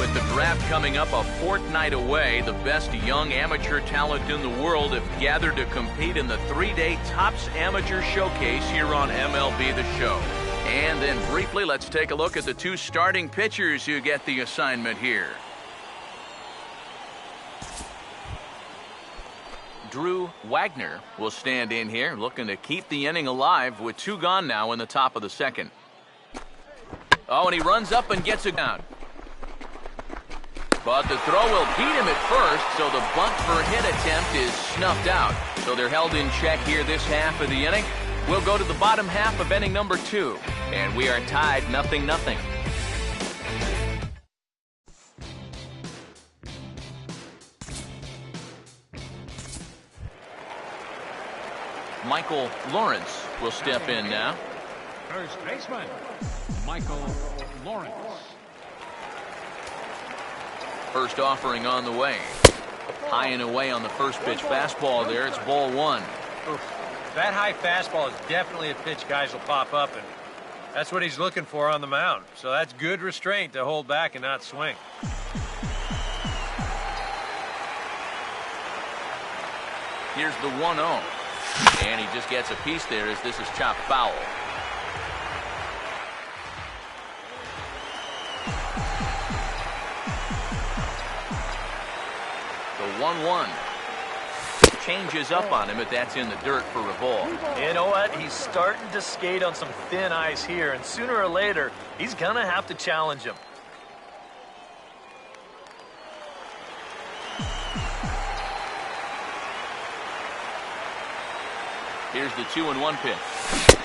With the draft coming up a fortnight away, the best young amateur talent in the world have gathered to compete in the 3-day Topps Amateur Showcase here on MLB The Show. And then briefly, let's take a look at the two starting pitchers who get the assignment here. Drew Wagner will stand in here, looking to keep the inning alive with 2 gone now in the top of the second. Oh, and he runs up and gets it down. But the throw will beat him at first, so the bunt for hit attempt is snuffed out. So they're held in check here this half of the inning. We'll go to the bottom half of inning number 2, and we are tied 0-0. Michael Lawrence will step in now. First baseman, Michael Lawrence. First offering on the way. High and away on the first pitch fastball there. It's ball 1. Oof. That high fastball is definitely a pitch guys will pop up, and that's what he's looking for on the mound. So that's good restraint to hold back and not swing. Here's the 1-0. And he just gets a piece there as this is chopped foul. The 1-1 changes up on him, but that's in the dirt for a ball. You know what? He's starting to skate on some thin ice here, and sooner or later, he's going to have to challenge him. Here's the 2-1 pitch.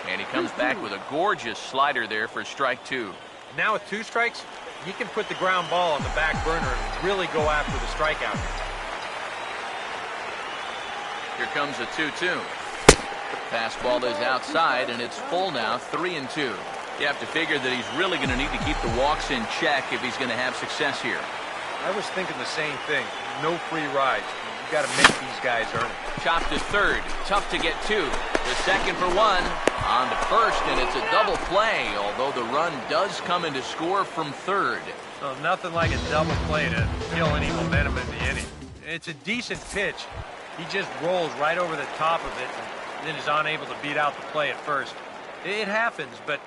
And he comes back with a gorgeous slider there for strike 2. Now with 2 strikes, you can put the ground ball on the back burner and really go after the strikeout. Here comes a 2-2. Fastball is outside, and it's full now, 3-2. You have to figure that he's really going to need to keep the walks in check if he's going to have success here. I was thinking the same thing. No free rides. You got to make these guys earn it. Chopped to third. Tough to get 2. The second for 1. On to first, and it's a double play, although the run does come into score from third. Well, nothing like a double play to kill any momentum in the inning. It's a decent pitch. He just rolls right over the top of it and then is unable to beat out the play at first. It happens, but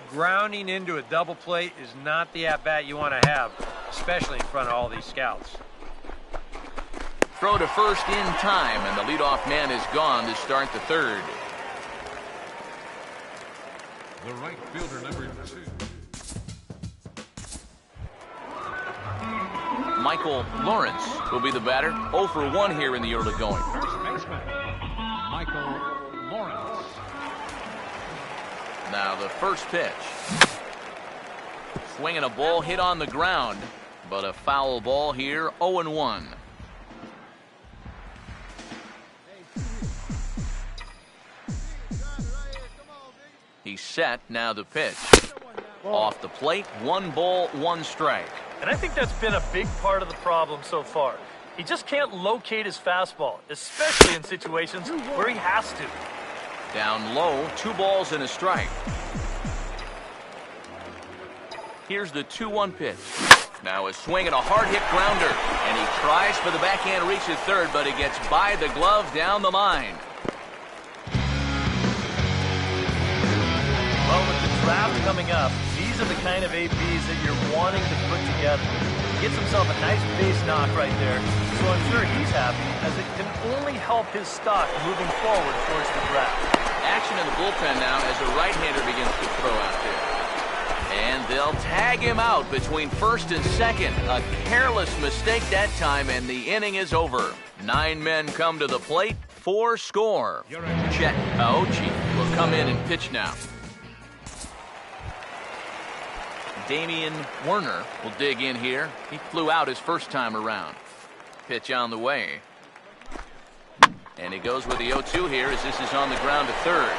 grounding into a double play is not the at-bat you want to have, especially in front of all these scouts. Throw to first in time, and the leadoff man is gone to start the third. The right fielder, number 2. Michael Lawrence will be the batter. 0 for 1 here in the early going. First baseman, Michael Lawrence. Now the first pitch. Swinging a ball hit on the ground, but a foul ball here, 0-1. He's set, now the pitch. Off the plate, 1 ball, 1 strike. And I think that's been a big part of the problem so far. He just can't locate his fastball, especially in situations where he has to. Down low, 2 balls and a strike. Here's the 2-1 pitch. Now a swing and a hard hit grounder. And he tries for the backhand reach at third, but he gets by the glove down the line. Well, with the draft coming up, these are the kind of ABs that you're wanting to put together. He gets himself a nice base knock right there, so I'm sure he's happy, as it can only help his stock moving forward towards the draft. Action in the bullpen now as a right-hander begins to throw out there. And they'll tag him out between first and second. A careless mistake that time, and the inning is over. 9 men come to the plate, 4 score. Chet Aochi will come in and pitch now. Damian Werner will dig in here. He flew out his first time around. Pitch on the way. And he goes with the 0-2 here as this is on the ground to third.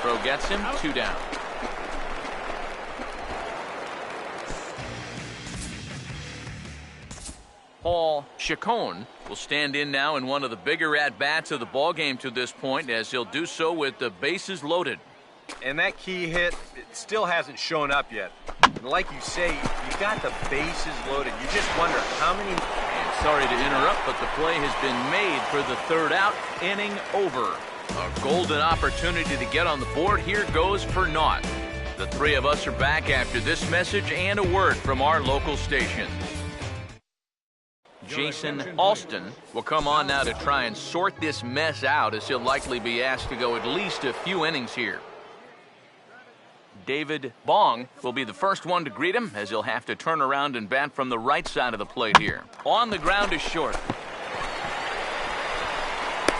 Throw gets him, 2 down. Paul Chacon will stand in now in one of the bigger at-bats of the ballgame to this point, as he'll do so with the bases loaded. And that key hit, it still hasn't shown up yet. And like you say, you got the bases loaded. You just wonder how many... And sorry to interrupt, but the play has been made for the third out. Inning over. A golden opportunity to get on the board here goes for naught. The three of us are back after this message and a word from our local stations. Jason Alston will come on now to try and sort this mess out, as he'll likely be asked to go at least a few innings here. David Bong will be the first one to greet him, as he'll have to turn around and bat from the right side of the plate here. On the ground is short.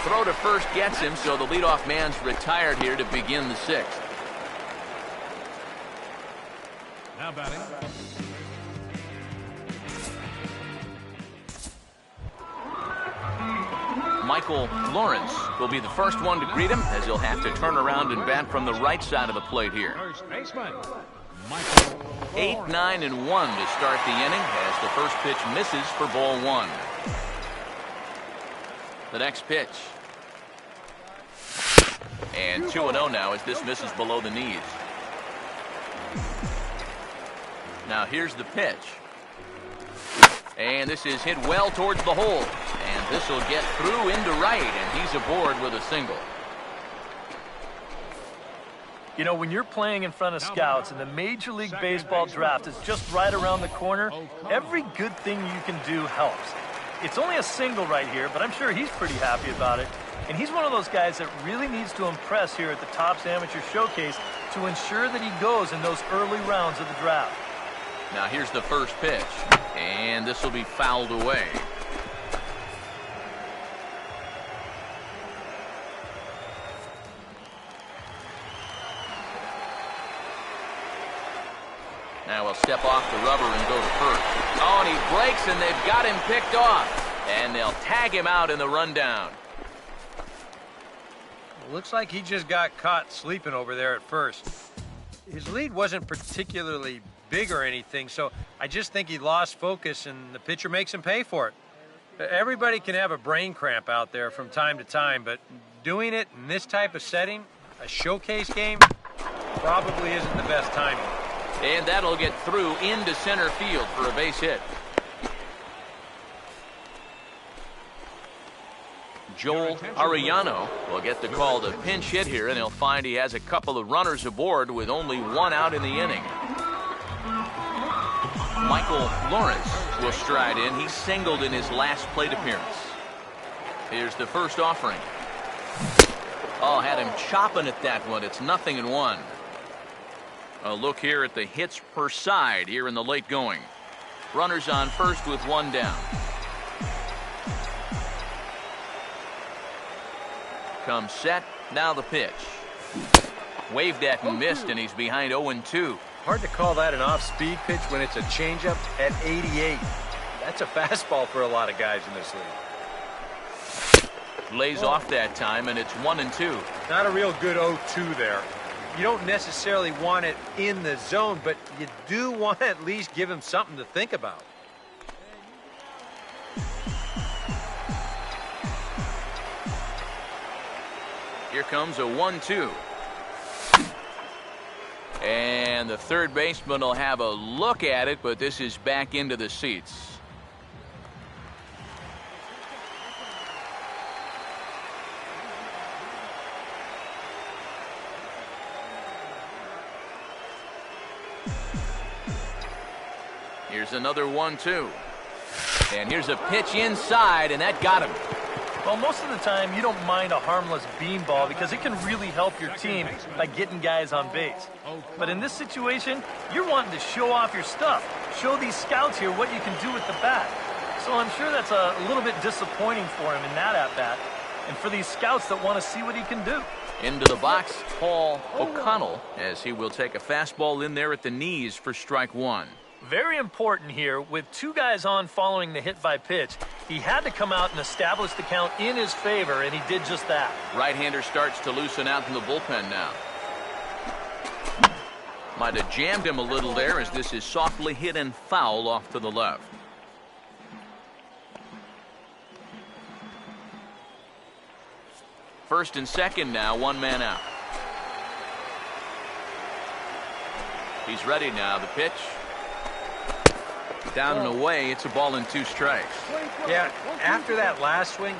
Throw to first gets him, so the leadoff man's retired here to begin the sixth. Now batting. Michael Lawrence will be the first one to greet him, as he'll have to turn around and bat from the right side of the plate here. First baseman, Michael 8, 9, and 1 to start the inning, as the first pitch misses for ball one. The next pitch. And 2-0 now, as this misses below the knees. Now here's the pitch. And this is hit well towards the hole. And this will get through into right, and he's aboard with a single. You know, when you're playing in front of scouts and the Major League Baseball draft is just right around the corner, every good thing you can do helps. It's only a single right here, but I'm sure he's pretty happy about it. And he's one of those guys that really needs to impress here at the Topps Amateur Showcase to ensure that he goes in those early rounds of the draft. Now here's the first pitch, and this will be fouled away. Now we'll step off the rubber and go to first. Oh, and he breaks, and they've got him picked off. And they'll tag him out in the rundown. Looks like he just got caught sleeping over there at first. His lead wasn't particularly big or anything, so I just think he lost focus, and the pitcher makes him pay for it. Everybody can have a brain cramp out there from time to time, but doing it in this type of setting, a showcase game, probably isn't the best timing. And that'll get through into center field for a base hit. Joel Arellano will get the call to pinch hit here, and he'll find he has a couple of runners aboard with only one out in the inning. Michael Lawrence will stride in. He singled in his last plate appearance. Here's the first offering. Oh, had him chopping at that one. It's 0-1. A look here at the hits per side here in the late going. Runners on first with one down. Comes set, now the pitch. Waved at and missed, and he's behind 0-2. Hard to call that an off-speed pitch when it's a changeup at 88. That's a fastball for a lot of guys in this league. Lays off that time, and it's 1-2. Not a real good 0-2 there. You don't necessarily want it in the zone, but you do want to at least give him something to think about. Here comes a 1-2. And the third baseman will have a look at it, but this is back into the seats. Here's another 1-2. And here's a pitch inside, and that got him. Well, most of the time, you don't mind a harmless beanball because it can really help your team by getting guys on base. But in this situation, you're wanting to show off your stuff. Show these scouts here what you can do with the bat. So I'm sure that's a little bit disappointing for him in that at-bat, and for these scouts that want to see what he can do. Into the box, Paul O'Connell, as he will take a fastball in there at the knees for strike one. Very important here, with two guys on following the hit by pitch, he had to come out and establish the count in his favor, and he did just that. Right-hander starts to loosen out in the bullpen now. Might have jammed him a little there, as this is softly hit and foul off to the left. First and second now, one man out. He's ready now. The pitch. Down and away. It's a ball and 2 strikes. Yeah, after that last swing,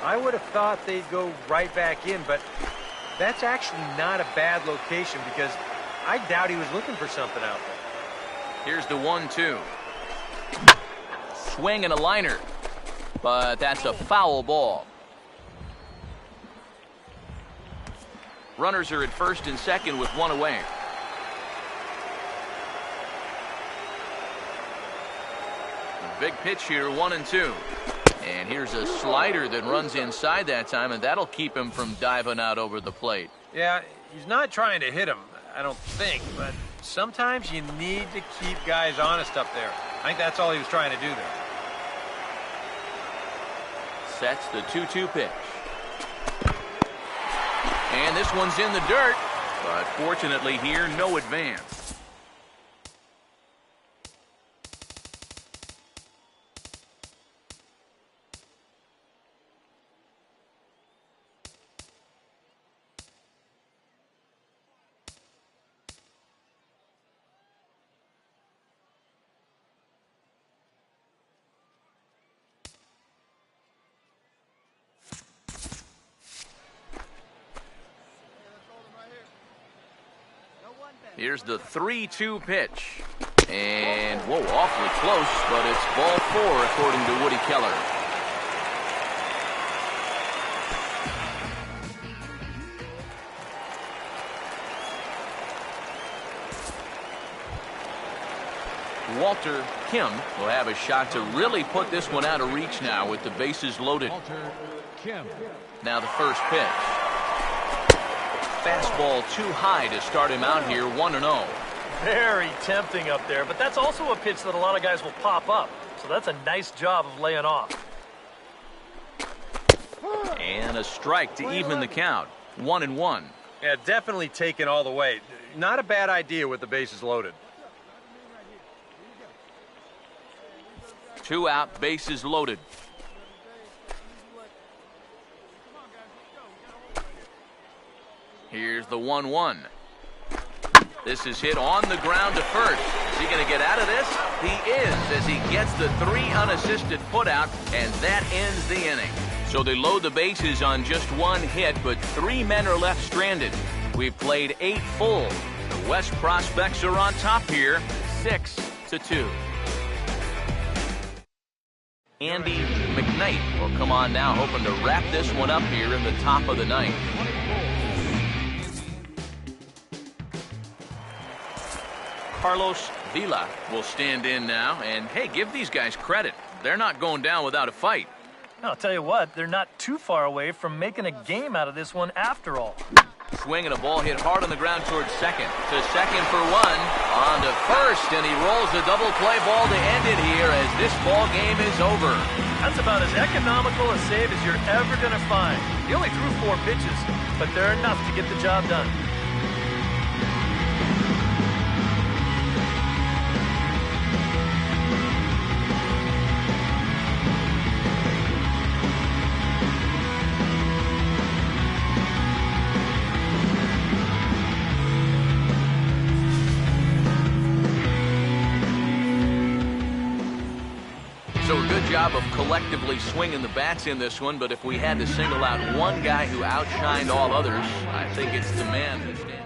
I would have thought they'd go right back in, but that's actually not a bad location because I doubt he was looking for something out there. Here's the 1-2. Swing and a liner. But that's a foul ball. Runners are at first and second with 1 away. Big pitch here, 1-2. And here's a slider that runs inside that time, and that'll keep him from diving out over the plate. Yeah, he's not trying to hit him, I don't think, but sometimes you need to keep guys honest up there. I think that's all he was trying to do there. Sets the 2-2 pitch. And this one's in the dirt, but fortunately here, no advance. Here's the 3-2 pitch. And, whoa, awfully close, but it's ball 4 according to Woody Keller. Walter Kim will have a shot to really put this one out of reach now with the bases loaded. Walter Kim. Now the first pitch. Fastball too high to start him out here, 1-0. Very tempting up there, but that's also a pitch that a lot of guys will pop up. So that's a nice job of laying off. And a strike to even the count, 1-1. Yeah, definitely taken all the way. Not a bad idea with the bases loaded. 2 out, bases loaded. Here's the 1-1. This is hit on the ground to first. Is he going to get out of this? He is, as he gets the 3 unassisted put out, and that ends the inning. So they load the bases on just 1 hit, but 3 men are left stranded. We've played 8 full. The West Prospects are on top here, 6-2. Andy McKnight will come on now, hoping to wrap this one up here in the top of the 9th. Carlos Vila will stand in now, and hey, give these guys credit. They're not going down without a fight. I'll tell you what, they're not too far away from making a game out of this one after all. Swing and a ball hit hard on the ground towards second. To second for 1. On to first, and he rolls a double play ball to end it here as this ball game is over. That's about as economical a save as you're ever going to find. He only threw 4 pitches, but they're enough to get the job done. Job of collectively swinging the bats in this one, but if we had to single out one guy who outshined all others, I think it's the man who stands.